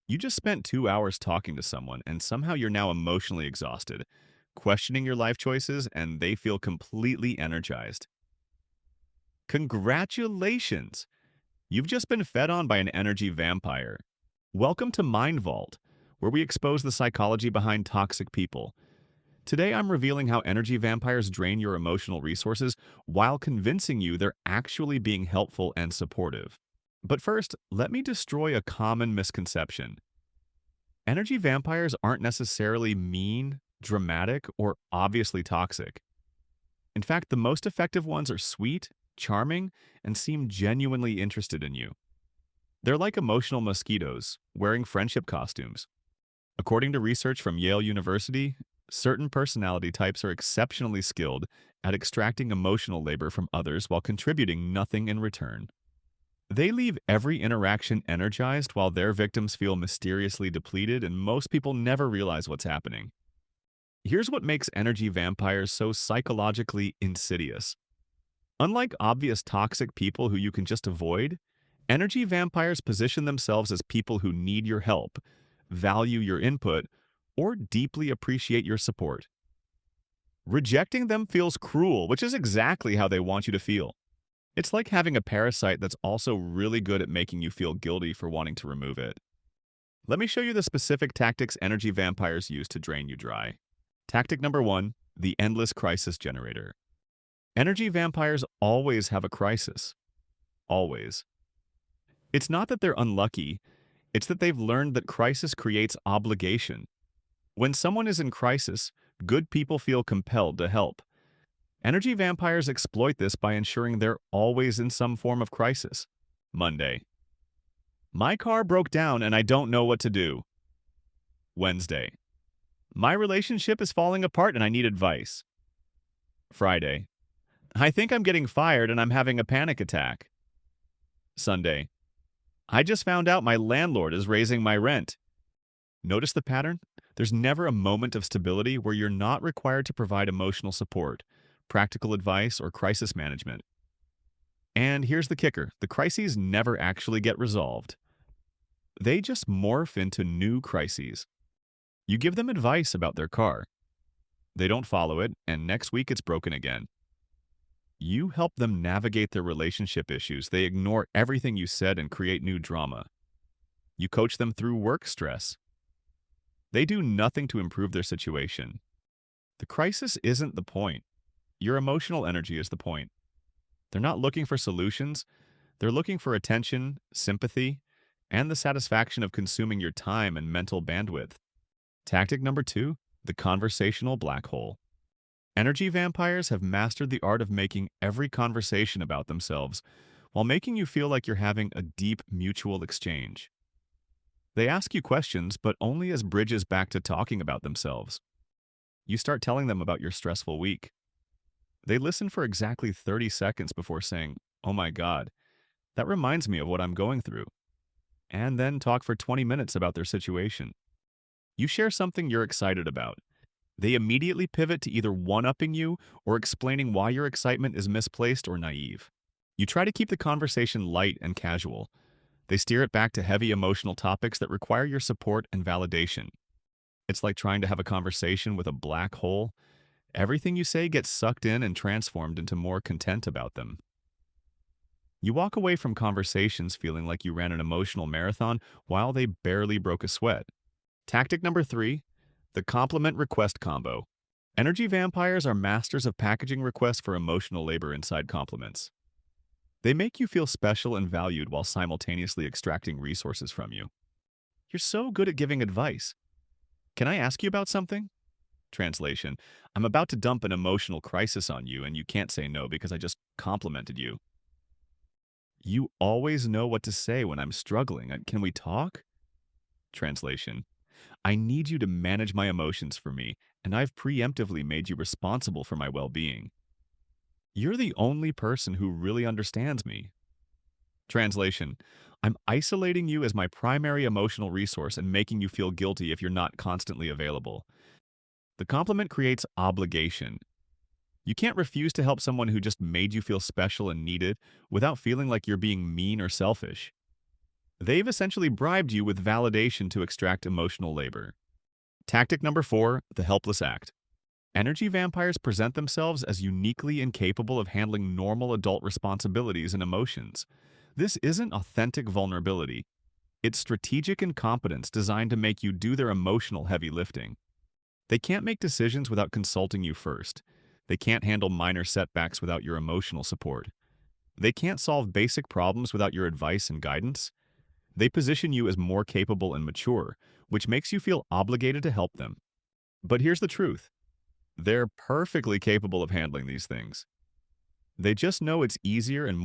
You just spent 2 hours talking to someone, and somehow you're now emotionally exhausted, questioning your life choices, and they feel completely energized. Congratulations! You've just been fed on by an energy vampire. Welcome to Mind Vault, where we expose the psychology behind toxic people. Today, I'm revealing how energy vampires drain your emotional resources while convincing you they're actually being helpful and supportive. But first, let me destroy a common misconception. Energy vampires aren't necessarily mean, dramatic, or obviously toxic. In fact, the most effective ones are sweet, charming, and seem genuinely interested in you. They're like emotional mosquitoes, wearing friendship costumes. According to research from Yale University, certain personality types are exceptionally skilled at extracting emotional labor from others while contributing nothing in return. They leave every interaction energized while their victims feel mysteriously depleted, and most people never realize what's happening. Here's what makes energy vampires so psychologically insidious. Unlike obvious toxic people who you can just avoid, energy vampires position themselves as people who need your help, value your input, or deeply appreciate your support. Rejecting them feels cruel, which is exactly how they want you to feel. It's like having a parasite that's also really good at making you feel guilty for wanting to remove it. Let me show you the specific tactics energy vampires use to drain you dry. Tactic number 1, the endless crisis generator. Energy vampires always have a crisis. Always. It's not that they're unlucky, it's that they've learned that crisis creates obligation. When someone is in crisis, good people feel compelled to help. Energy vampires exploit this by ensuring they're always in some form of crisis. Monday. My car broke down and I don't know what to do. Wednesday. My relationship is falling apart and I need advice. Friday. I think I'm getting fired and I'm having a panic attack. Sunday. I just found out my landlord is raising my rent. Notice the pattern? There's never a moment of stability where you're not required to provide emotional support, practical advice, or crisis management. And here's the kicker, the crises never actually get resolved. They just morph into new crises. You give them advice about their car. They don't follow it, and next week it's broken again. You help them navigate their relationship issues. They ignore everything you said and create new drama. You coach them through work stress. They do nothing to improve their situation. The crisis isn't the point. Your emotional energy is the point. They're not looking for solutions. They're looking for attention, sympathy, and the satisfaction of consuming your time and mental bandwidth. Tactic number 2, the conversational black hole. Energy vampires have mastered the art of making every conversation about themselves while making you feel like you're having a deep mutual exchange. They ask you questions, but only as bridges back to talking about themselves. You start telling them about your stressful week. They listen for exactly 30 seconds before saying, "Oh my God, that reminds me of what I'm going through," and then talk for 20 minutes about their situation. You share something you're excited about. They immediately pivot to either one-upping you or explaining why your excitement is misplaced or naive. You try to keep the conversation light and casual. They steer it back to heavy emotional topics that require your support and validation. It's like trying to have a conversation with a black hole. Everything you say gets sucked in and transformed into more content about them. You walk away from conversations feeling like you ran an emotional marathon while they barely broke a sweat. Tactic number 3, the compliment request combo. Energy vampires are masters of packaging requests for emotional labor inside compliments. They make you feel special and valued while simultaneously extracting resources from you. You're so good at giving advice. Can I ask you about something? Translation: I'm about to dump an emotional crisis on you and you can't say no because I just complimented you. You always know what to say when I'm struggling. Can we talk? Translation: I need you to manage my emotions for me, and I've preemptively made you responsible for my well-being. You're the only person who really understands me. Translation: I'm isolating you as my primary emotional resource and making you feel guilty if you're not constantly available. The compliment creates obligation. You can't refuse to help someone who just made you feel special and needed without feeling like you're being mean or selfish. They've essentially bribed you with validation to extract emotional labor. Tactic number 4, the helpless act. Energy vampires present themselves as uniquely incapable of handling normal adult responsibilities and emotions. This isn't authentic vulnerability. It's strategic incompetence designed to make you do their emotional heavy lifting. They can't make decisions without consulting you first. They can't handle minor setbacks without your emotional support. They can't solve basic problems without your advice and guidance. They position you as more capable and mature, which makes you feel obligated to help them. But here's the truth. They're perfectly capable of handling these things. They just know it's easier and more